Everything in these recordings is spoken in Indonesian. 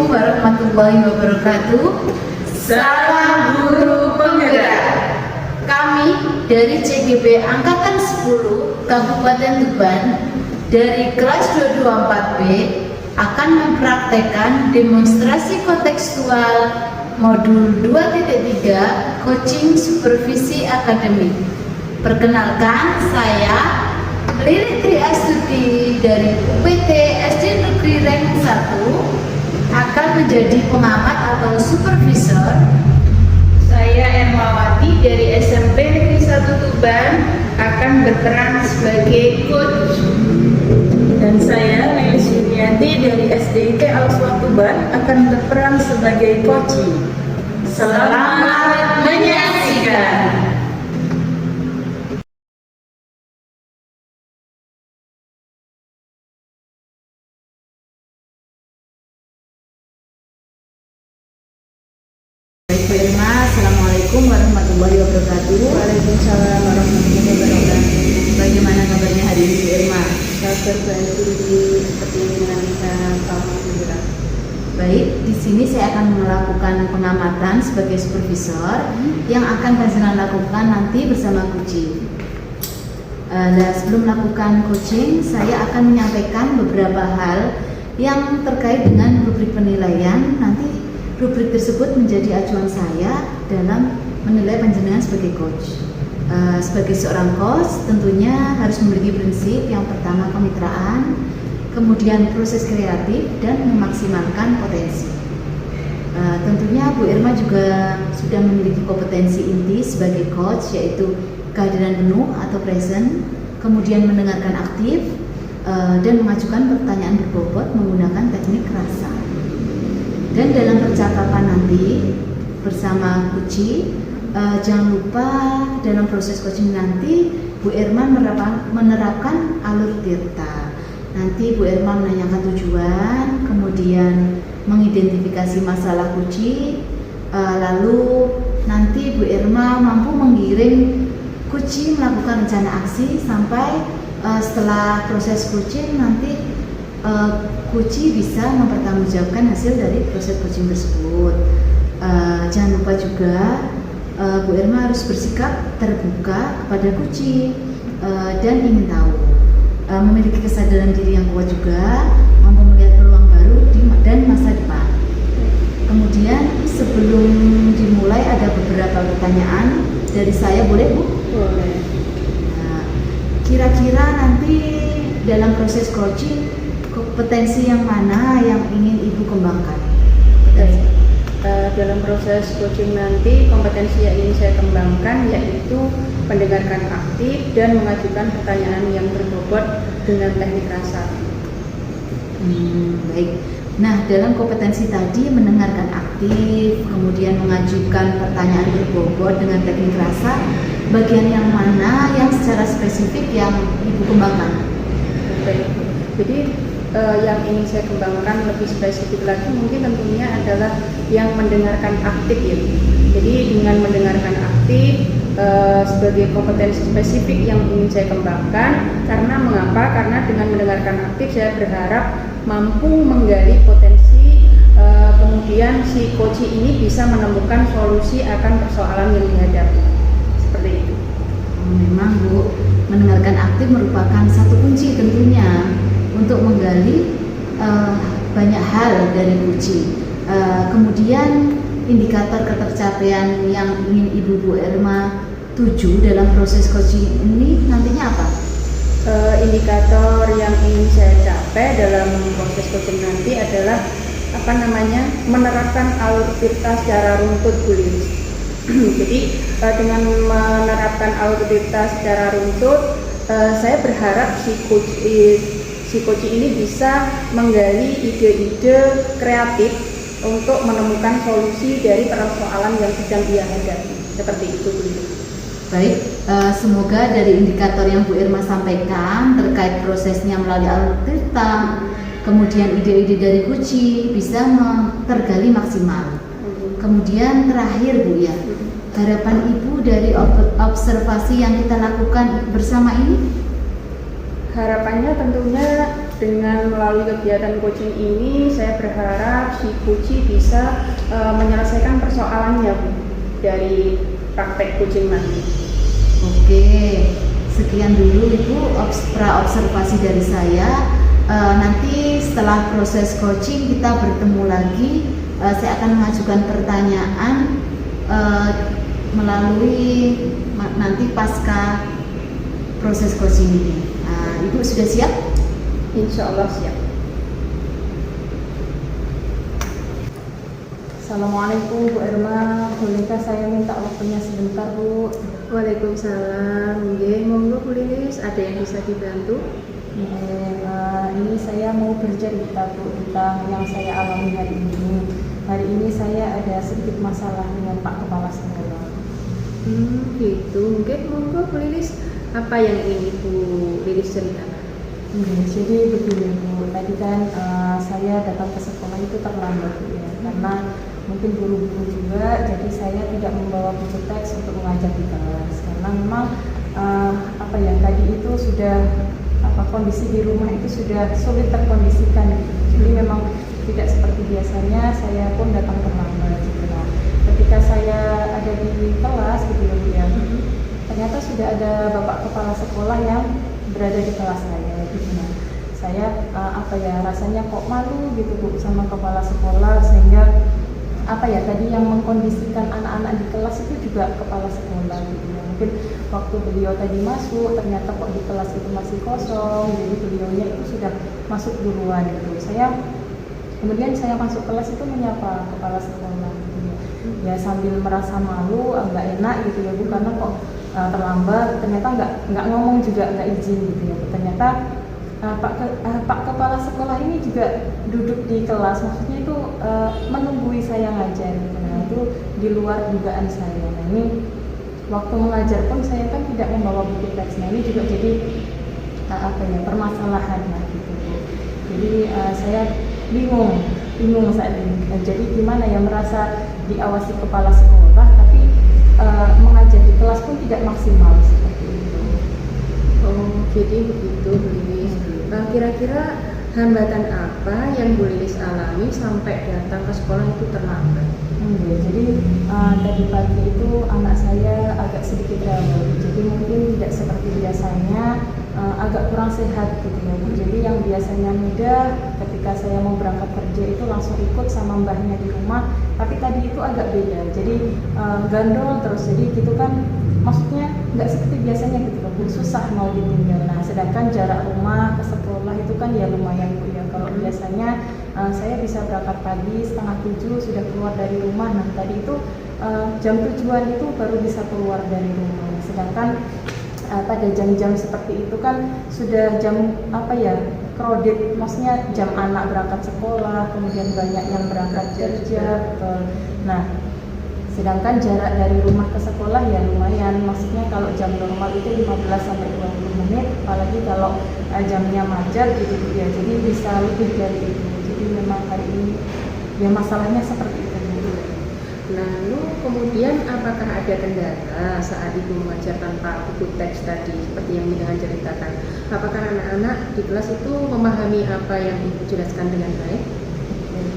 Assalamualaikum warahmatullahi wabarakatuh. Salam Guru Penggerak. Kami dari CGB Angkatan 10 Kabupaten Tuban dari kelas 224B akan mempraktekkan demonstrasi kontekstual modul 2.3 Coaching Supervisi Akademik. Perkenalkan, saya Lili Tri Astuti dari UPT SD Negeri Reng 1 akan menjadi pengamat atau supervisor. Saya Ermawati dari SMP Negeri 1 Tuban akan berperan sebagai coach. Dan saya Lilis Yuniati dari SDIT Al-Aswad Tuban akan berperan sebagai coach. Selamat menyaksikan. Bu Irma, Assalamualaikum warahmatullahi wabarakatuh. Waalaikumsalam warahmatullahi wabarakatuh. Bagaimana kabarnya hari ini Bu Irma? Kabar baik seperti dengan kamu juga. Baik, di sini saya akan melakukan pengamatan sebagai supervisor yang akan Panjenengan lakukan nanti bersama coaching. Nah, sebelum melakukan coaching, saya akan menyampaikan beberapa hal yang terkait dengan rubrik penilaian. Nanti rubrik tersebut menjadi acuan saya dalam menilai Panjenengan sebagai coach. Sebagai seorang coach, tentunya harus memiliki prinsip yang pertama kemitraan, kemudian proses kreatif dan memaksimalkan potensi. Tentunya Bu Irma juga sudah memiliki kompetensi inti sebagai coach, yaitu kehadiran penuh atau present, kemudian mendengarkan aktif, dan mengajukan pertanyaan berbobot menggunakan teknik rasa. Dan dalam percakapan nanti bersama Kuci, jangan lupa dalam proses coaching nanti Bu Irma menerapkan alur tirta. Nanti Bu Irma menanyakan tujuan, kemudian mengidentifikasi masalah Kuci, lalu nanti Bu Irma mampu menggiring Kuci melakukan rencana aksi sampai setelah proses coaching nanti Kuci bisa mempertanggungjawabkan hasil dari proses coaching tersebut. Jangan lupa juga Bu Irma harus bersikap terbuka kepada Kuci dan ingin tahu, memiliki kesadaran diri yang kuat juga, mampu melihat peluang baru dan masa depan. Kemudian sebelum dimulai ada beberapa pertanyaan dari saya, boleh Bu? Boleh. Nah, kira-kira nanti dalam proses coaching kompetensi yang mana yang ingin Ibu kembangkan? Dalam proses coaching nanti kompetensi yang ingin saya kembangkan yaitu mendengarkan aktif dan mengajukan pertanyaan yang berbobot dengan teknik rasa. Baik. Nah, dalam kompetensi tadi mendengarkan aktif, kemudian mengajukan pertanyaan berbobot dengan teknik rasa, bagian yang mana yang secara spesifik yang Ibu kembangkan? Baik. Jadi yang ingin saya kembangkan lebih spesifik lagi mungkin tentunya adalah yang mendengarkan aktif ya. Jadi dengan mendengarkan aktif sebagai kompetensi spesifik yang ingin saya kembangkan. Karena mengapa? Karena dengan mendengarkan aktif saya berharap mampu menggali potensi, kemudian si coach ini bisa menemukan solusi akan persoalan yang dihadapi. Seperti itu. Memang Bu, mendengarkan aktif merupakan satu kunci tentunya untuk menggali banyak hal dari Kuci. Kemudian indikator ketercapaian yang ingin Ibu Bu Irma tuju dalam proses coaching ini nantinya apa? Indikator yang ingin saya capai dalam proses coaching nanti adalah menerapkan alur tirta secara runtut, Bu Lilis. Jadi dengan menerapkan alur tirta secara runtut, saya berharap si coach ini bisa menggali ide-ide kreatif untuk menemukan solusi dari persoalan yang sedang dia hadapi. Seperti itu, Bu. Baik, semoga dari indikator yang Bu Irma sampaikan terkait prosesnya melalui alur tirta, kemudian ide-ide dari Kuci bisa tergali maksimal. Kemudian terakhir Bu ya, harapan Ibu dari observasi yang kita lakukan bersama ini? Harapannya tentunya dengan melalui kegiatan coaching ini saya berharap si Puji bisa menyelesaikan persoalannya Bu, dari praktek coaching nanti. Oke, sekian dulu Ibu observasi dari saya. Nanti setelah proses coaching kita bertemu lagi. Saya akan mengajukan pertanyaan melalui nanti pasca proses coaching ini. Ibu sudah siap? Insya Allah siap. Assalamualaikum Bu Irma, bolehkah saya minta waktunya sebentar Bu? Waalaikumsalam. Nggih, monggo Bu Lilis, ada yang bisa dibantu? Ini saya mau bercerita Bu tentang yang saya alami hari ini. Hari ini saya ada sedikit masalah dengan Pak Kepala Sekolah. Gitu. Mungkin monggo Bu Lilis, apa yang ingin Ibu Lilis ceritakan? Jadi begini Bu, tadi kan saya datang ke sekolah itu terlambat Bu ya, karena mungkin buru-buru juga, jadi saya tidak membawa buku teks untuk mengajar di kelas karena memang tadi itu sudah kondisi di rumah itu sudah sulit terkondisikan gitu. Jadi memang tidak seperti biasanya, saya pun datang terlambat gitu. Nah, ketika saya ada di kelas gitu ya, ternyata sudah ada Bapak Kepala Sekolah yang berada di kelas saya gitu. Nah, saya rasanya kok malu gitu Bu sama Kepala Sekolah, sehingga tadi yang mengkondisikan anak-anak di kelas itu juga Kepala Sekolah gitu ya. Mungkin waktu beliau tadi masuk ternyata kok di kelas itu masih kosong, jadi beliaunya itu sudah masuk duluan gitu. Kemudian saya masuk kelas itu menyapa Kepala Sekolah gitu ya, sambil merasa malu, agak enak gitu ya Bu, karena kok terlambat, ternyata nggak ngomong juga, nggak izin gitu ya. Ternyata Pak Kepala Sekolah ini juga duduk di kelas, maksudnya itu menunggui saya ngajar gitu. Nah, itu di luar dugaan saya. Nah, ini waktu mengajar pun saya kan tidak membawa buku teks. Nah, ini juga jadi permasalahan lah gitu. Jadi saya bingung saat ini. Jadi gimana ya, merasa diawasi Kepala Sekolah tapi mengajar di kelas pun tidak maksimal seperti itu. Oh, jadi begitu Bu Lilis. Kira-kira hambatan apa yang Bu Lilis alami sampai datang ke sekolah itu terlambat? Jadi tadi pagi itu anak saya agak sedikit rawat, jadi mungkin tidak seperti biasanya, agak kurang sehat gitu ya Bu. Jadi yang biasanya mudah ketika saya mau berangkat kerja itu langsung ikut sama mbahnya di rumah, tapi tadi itu agak beda, jadi gandol terus, jadi gitu kan, maksudnya nggak seperti biasanya gitu loh Bu, susah mau ditinggal. Nah, sedangkan jarak rumah ke sekolah itu kan ya lumayan Bu ya. Kalau biasanya saya bisa berangkat pagi 6:30 sudah keluar dari rumah. Nah, tadi itu jam tujuan itu baru bisa keluar dari rumah. Sedangkan pada jam-jam seperti itu kan sudah jam crowded, maksudnya jam anak berangkat sekolah, kemudian banyak yang berangkat kerja. Nah, sedangkan jarak dari rumah ke sekolah ya lumayan, maksudnya kalau jam normal itu 15-20 menit, apalagi kalau jamnya macet gitu ya, jadi bisa lebih dari itu. Jadi memang hari ini ya masalahnya seperti itu. Lalu kemudian apakah ada kendala saat Ibu mengajar tanpa buku teks tadi seperti yang Ibu ceritakan? Apakah anak-anak di kelas itu memahami apa yang Ibu jelaskan dengan baik?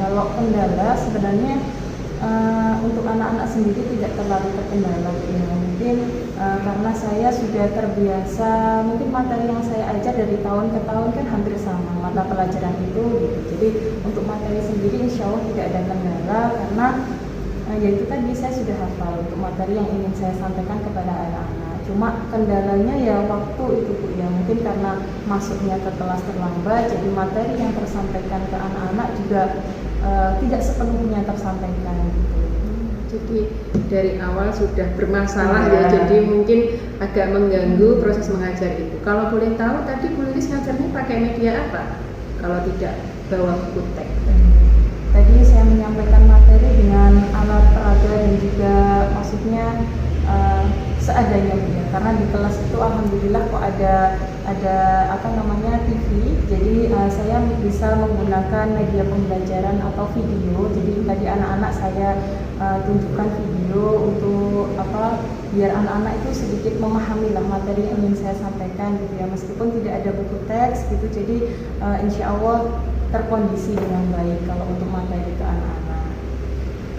Kalau kendala sebenarnya untuk anak-anak sendiri tidak terlalu terkendala ya. Mungkin karena saya sudah terbiasa, mungkin materi yang saya ajar dari tahun ke tahun kan hampir sama mata pelajaran itu gitu. Jadi untuk materi sendiri insya Allah tidak ada kendala, karena yaitu tadi saya sudah hafal untuk materi yang ingin saya sampaikan kepada anak-anak. Cuma kendalanya ya waktu itu Bu ya, mungkin karena masuknya ke kelas terlambat, jadi materi yang tersampaikan ke anak-anak juga tidak sepenuhnya tersampaikan gitu. Jadi dari awal sudah bermasalah ya, jadi mungkin agak mengganggu proses mengajar itu. Kalau boleh tahu tadi Bu Lilis ngajarnya pakai media apa? Kalau tidak bawa buku teks? Tadi saya menyampaikan materi dengan alat peraga dan juga maksudnya seadanya ya, karena di kelas itu alhamdulillah kok ada TV, jadi saya bisa menggunakan media pembelajaran atau video. Jadi tadi anak-anak saya tunjukkan video video untuk biar anak-anak itu sedikit memahami lah materi yang ingin saya sampaikan gitu ya, meskipun tidak ada buku teks gitu, jadi insya Allah terkondisi dengan baik kalau untuk materi ke anak-anak.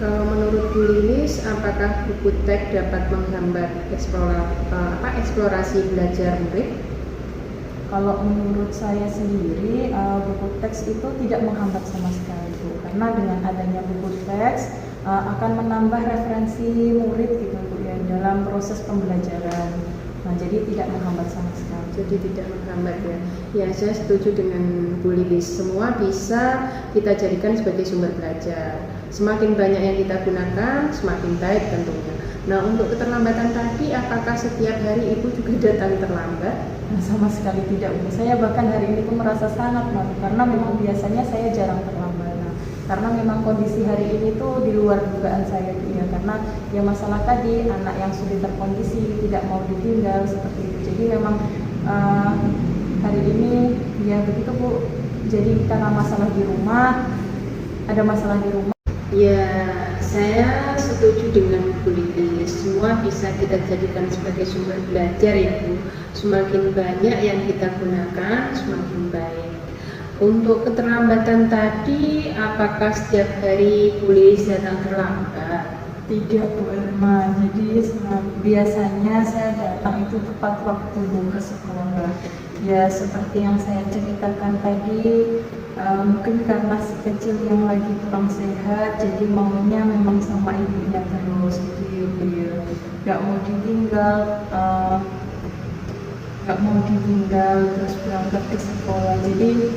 Kalau menurut Bu Lilis, apakah buku teks dapat menghambat eksplorasi belajar murid? Kalau menurut saya sendiri, buku teks itu tidak menghambat sama sekali Bu, karena dengan adanya buku teks akan menambah referensi murid gitu Bu ya dalam proses pembelajaran. Nah, jadi tidak menghambat sama sekali. Jadi tidak menghambat ya. Ya, saya setuju dengan Bu Lilis. Semua bisa kita jadikan sebagai sumber belajar. Semakin banyak yang kita gunakan, semakin baik tentunya. Nah, untuk keterlambatan tadi, apakah setiap hari Ibu juga datang terlambat? Nah, sama sekali tidak Bu. Saya bahkan hari ini pun merasa sangat malu karena memang biasanya saya jarang terlambat. Karena memang kondisi hari ini tuh di luar dugaan saya ya, karena ya masalah tadi anak yang sudah terkondisi tidak mau ditinggal seperti itu. Jadi memang hari ini ya begitu Bu. Jadi karena masalah di rumah, ada masalah di rumah. Ya, saya setuju dengan Bu Lilis. Semua bisa kita jadikan sebagai sumber belajar ya Bu. Semakin banyak yang kita gunakan, semakin baik. Untuk keterlambatan tadi, apakah setiap hari Bu Lilis datang terlambat? Tidak Bu Irma, jadi biasanya saya datang itu tepat waktu Bu ke sekolah. Ya seperti yang saya ceritakan tadi, mungkin karena si kecil yang lagi kurang sehat, jadi maunya memang sama ibunya terus gitu ya. Gak mau ditinggal, terus berangkat ke sekolah. Jadi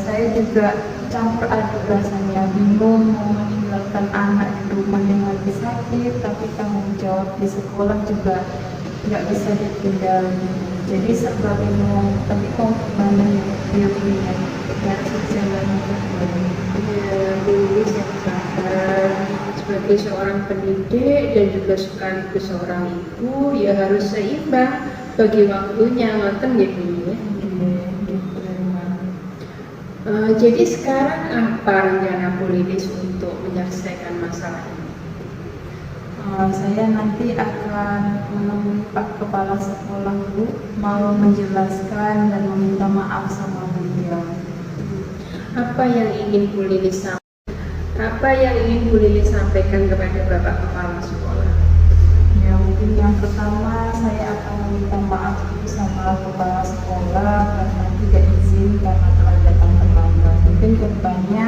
saya juga campur aduk rasanya, bingung mau meninggalkan anak di rumah yang lagi sakit, tapi tanggung jawab di sekolah juga nggak bisa ditinggal. Jadi serba bingung, tapi mau gimana ya punya harus jalan kembali. Ya, Bu Lilis yang sabar. Sebagai seorang pendidik dan juga sekaligus seorang ibu, ya harus seimbang bagi waktunya, ngoten gitu ya. Jadi sekarang apa rencana Bu Lilis untuk menyelesaikan masalah ini? Saya nanti akan menemui Pak Kepala Sekolah Bu, mau menjelaskan dan meminta maaf sama beliau. Apa yang ingin Bu Lilis sampaikan kepada Bapak Kepala Sekolah? Ya mungkin yang pertama saya akan meminta maaf sama Kepala Sekolah karena tidak izin karena telah datang terlambat. Mungkin kedepannya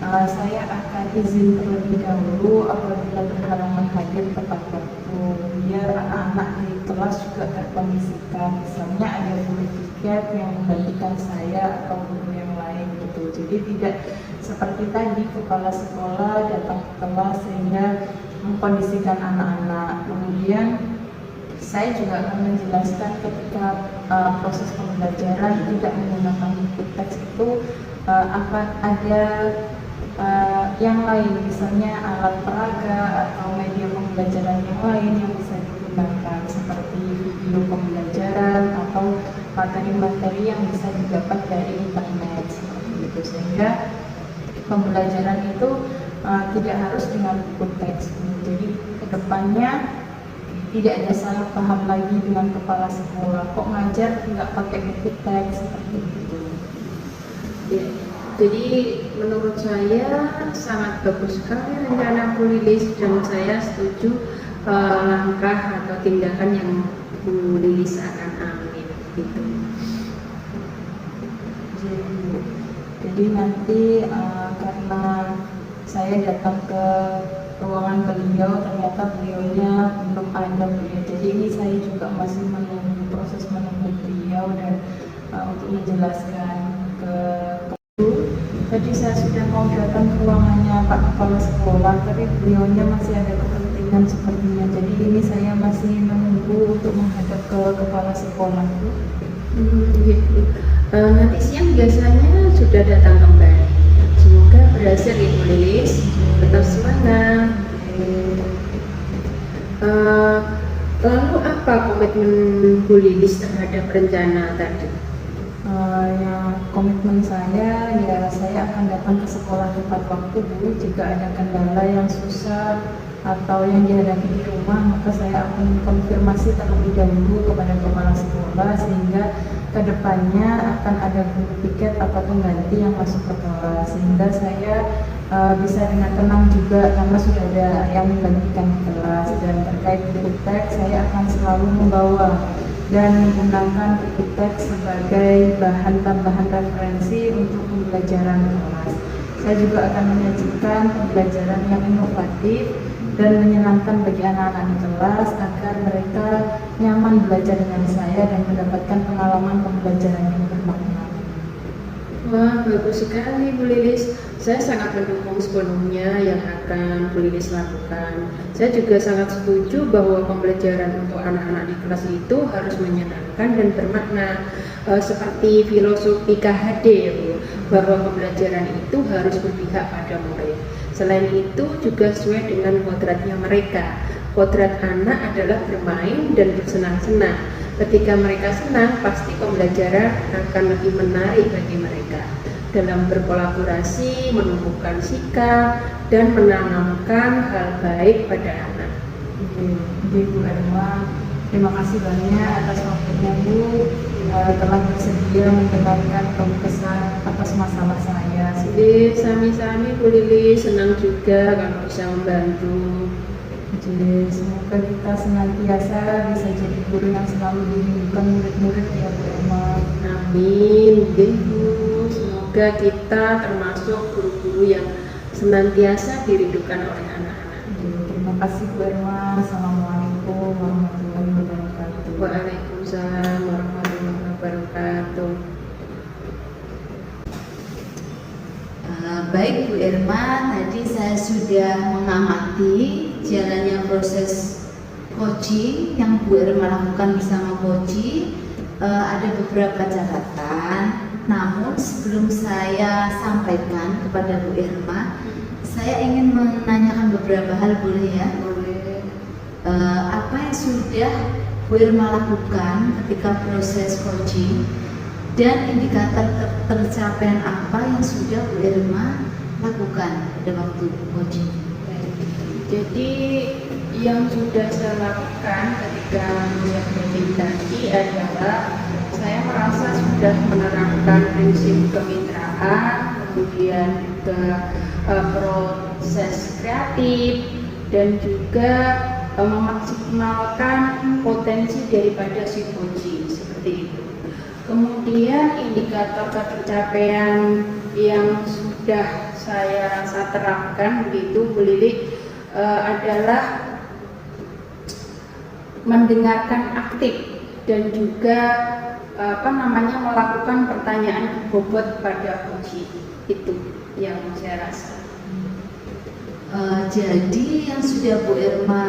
saya akan izin terlebih dahulu apabila berhalangan hadir tepat waktu, biar anak-anak di kelas juga terkondisikan. Misalnya ada guru tiket yang menggantikan saya atau guru yang lain gitu. Jadi tidak seperti tadi kepala sekolah datang ke kelas sehingga mengkondisikan anak-anak. Kemudian saya juga akan menjelaskan ketika proses pembelajaran tidak menggunakan buku teks itu ada yang lain, misalnya alat peraga atau media pembelajaran yang lain yang bisa digunakan seperti video pembelajaran atau materi-materi yang bisa didapat dari internet seperti itu, sehingga pembelajaran itu tidak harus dengan buku teks. Jadi kedepannya tidak ada salah paham lagi dengan kepala sekolah, kok ngajar nggak pakai buku teks seperti itu. Ya, jadi menurut saya sangat bagus sekali rencana Bu Lilis dan saya setuju langkah atau tindakan yang Bu Lilis akan ambil gitu. Jadi nanti karena saya datang ke ruangan beliau, ternyata beliaunya belum ada ya. Jadi ini saya juga masih menunggu proses menunggu beliau dan untuk menjelaskan ke tadi saya sudah mau datang ke ruangannya Pak Kepala Sekolah, tapi beliaunya masih ada kepentingan sepertinya. Jadi ini saya masih menunggu untuk menghadap ke Kepala Sekolah. Gitu. Nanti siang biasanya sudah datang kembali. Semoga berhasil Ibu Lilis. Tetap semangat. Lalu apa komitmen Bu Lilis terhadap rencana tadi? Ya komitmen saya, ya saya akan datang ke sekolah tepat waktu Bu. Jika ada kendala yang susah atau yang dihadapi di rumah, maka saya akan konfirmasi terlebih dahulu kepada kepala sekolah sehingga kedepannya akan ada guru piket atau pengganti yang masuk ke kelas, sehingga saya bisa dengan tenang juga karena sudah ada yang menggantikan di kelas. Dan terkait buku teks, saya akan selalu membawa dan menggunakan buku teks sebagai bahan tambahan referensi untuk pembelajaran kelas. Saya juga akan menyajikan pembelajaran yang inovatif dan menyenangkan bagi anak-anak di kelas agar mereka nyaman belajar dengan saya dan mendapatkan pengalaman pembelajaran yang bermakna. Wah, bagus sekali Bu Lilis. Saya sangat mendukung sepenuhnya yang akan Bu Lilis lakukan. Saya juga sangat setuju bahwa pembelajaran untuk anak-anak di kelas itu harus menyenangkan dan bermakna. Seperti filosofi KHD, bahwa pembelajaran itu harus berpihak pada murid. Selain itu juga sesuai dengan kodratnya mereka. Kodrat anak adalah bermain dan bersenang-senang. Ketika mereka senang, pasti pembelajaran akan lebih menarik bagi mereka. Dalam berkolaborasi, menumbuhkan sikap, dan menanamkan hal baik pada anak. Bu Erma, terima kasih banyak atas waktunya Bu, telah bersedia mendengarkan keluh kesah atas masalah saya. Jadi sami-sami Bu Lili, senang juga kalau bisa membantu. Jadi semoga kita senantiasa bisa jadi guru yang selalu dirindukan murid-murid ya Bu Erma. Amin, Bu. Semoga kita termasuk guru-guru yang senantiasa dirindukan oleh anak-anak. Terima kasih Bu Erma. Assalamualaikum warahmatullahi wabarakatuh. Waalaikumsalam warahmatullahi wabarakatuh. Baik Bu Irma, tadi saya sudah mengamati jalannya proses coaching yang Bu Irma lakukan bersama Koji. Ada beberapa catatan, namun sebelum saya sampaikan kepada Bu Irma, saya ingin menanyakan beberapa hal, boleh ya? Boleh. Apa yang sudah Bu Irma lakukan ketika proses coaching dan indikator tercapaian apa yang sudah Bu Irma lakukan pada waktu coaching? Jadi yang sudah saya lakukan ketika melihat coaching tadi adalah saya merasa sudah menerapkan prinsip kemitraan, kemudian juga proses kreatif dan juga memaksimalkan potensi daripada si coaching seperti itu. Kemudian indikator pencapaian yang sudah saya rasa terapkan begitu Bu Lili adalah mendengarkan aktif dan juga melakukan pertanyaan bobot pada coaching. Itu yang saya rasa. Jadi yang sudah Bu Irma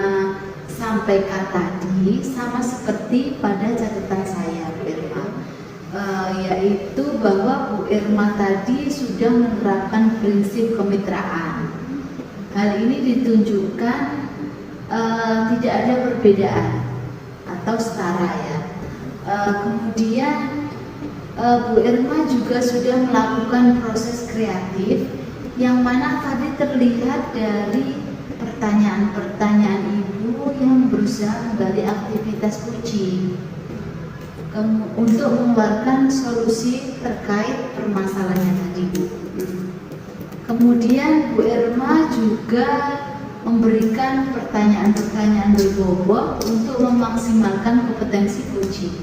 sampaikan tadi sama seperti pada catatan saya Bu Irma, yaitu bahwa Bu Irma tadi sudah menerapkan prinsip kemitraan. Hal ini ditunjukkan tidak ada perbedaan atau setara ya. Kemudian Bu Irma juga sudah melakukan proses kreatif yang mana tadi terlihat dari pertanyaan-pertanyaan Ibu yang berusaha menggali aktivitas coaching untuk mengeluarkan solusi terkait permasalahannya tadi Bu. Kemudian Bu Irma juga memberikan pertanyaan-pertanyaan berbobot untuk memaksimalkan kompetensi coaching.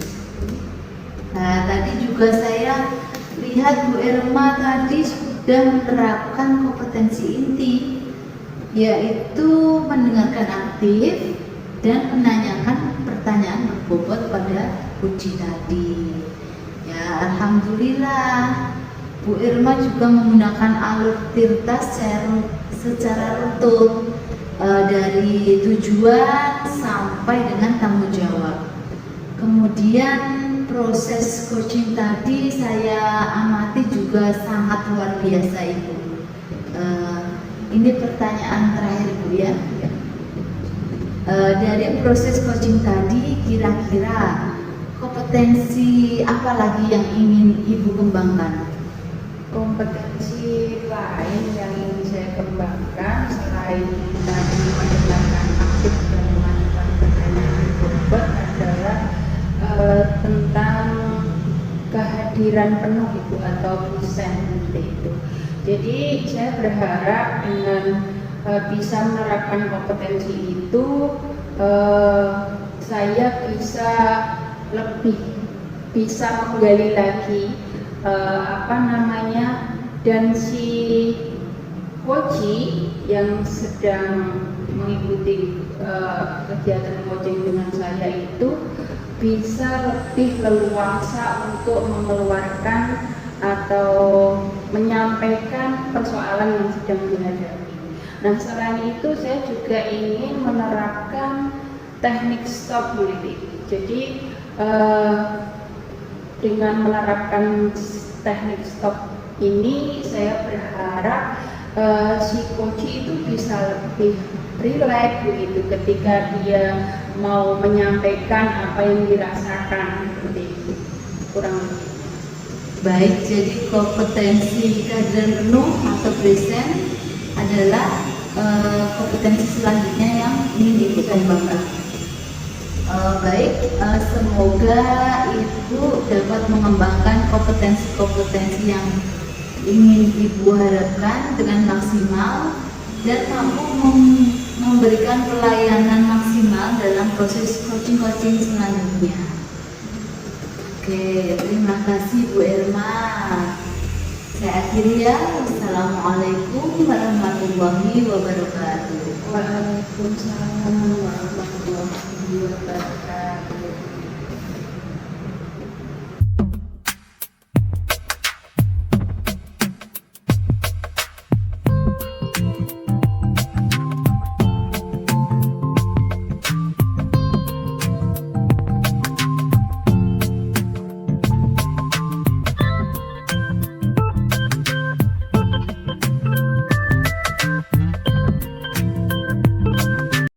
Nah, tadi juga saya lihat Bu Irma tadi sudah menerapkan kompetensi inti, yaitu mendengarkan aktif dan menanyakan pertanyaan berbobot pada coaching tadi. Ya, alhamdulillah Bu Irma juga menggunakan alur Tirta secara runtut dari tujuan sampai dengan tanggung jawab. Kemudian proses coaching tadi saya amati juga sangat luar biasa Ibu. Ini pertanyaan terakhir Bu ya. Dari proses coaching tadi kira-kira kompetensi apa lagi yang ingin Ibu kembangkan? Kompetensi lain yang ingin saya kembangkan selain terkait dengan mendengarkan aktif dan melakukan bobot adalah tentang kehadiran penuh itu atau present itu. Jadi saya berharap dengan bisa menerapkan kompetensi itu saya bisa lebih bisa menggali lagi dan si coach yang sedang mengikuti kegiatan coaching dengan saya itu bisa lebih leluasa untuk mengeluarkan atau menyampaikan persoalan yang sedang dihadapi. Nah, selain itu saya juga ingin menerapkan teknik stop bullying. Jadi dengan menerapkan teknik stop ini saya berharap si coach itu bisa lebih rileks begitu ketika dia mau menyampaikan apa yang dirasakan seperti itu. Kurang lebih. Baik, jadi kompetensi kehadiran penuh atau present adalah kompetensi selanjutnya yang ingin dikembangkan. Semoga Ibu dapat mengembangkan kompetensi-kompetensi yang ingin Ibu harapkan dengan maksimal dan mampu memberikan pelayanan maksimal dalam proses coaching selanjutnya. Oke, terima kasih Bu Irma. Saya akhiri ya. Wassalamualaikum warahmatullahi wabarakatuh. Waalaikumsalam warahmatullahi wabarakatuh.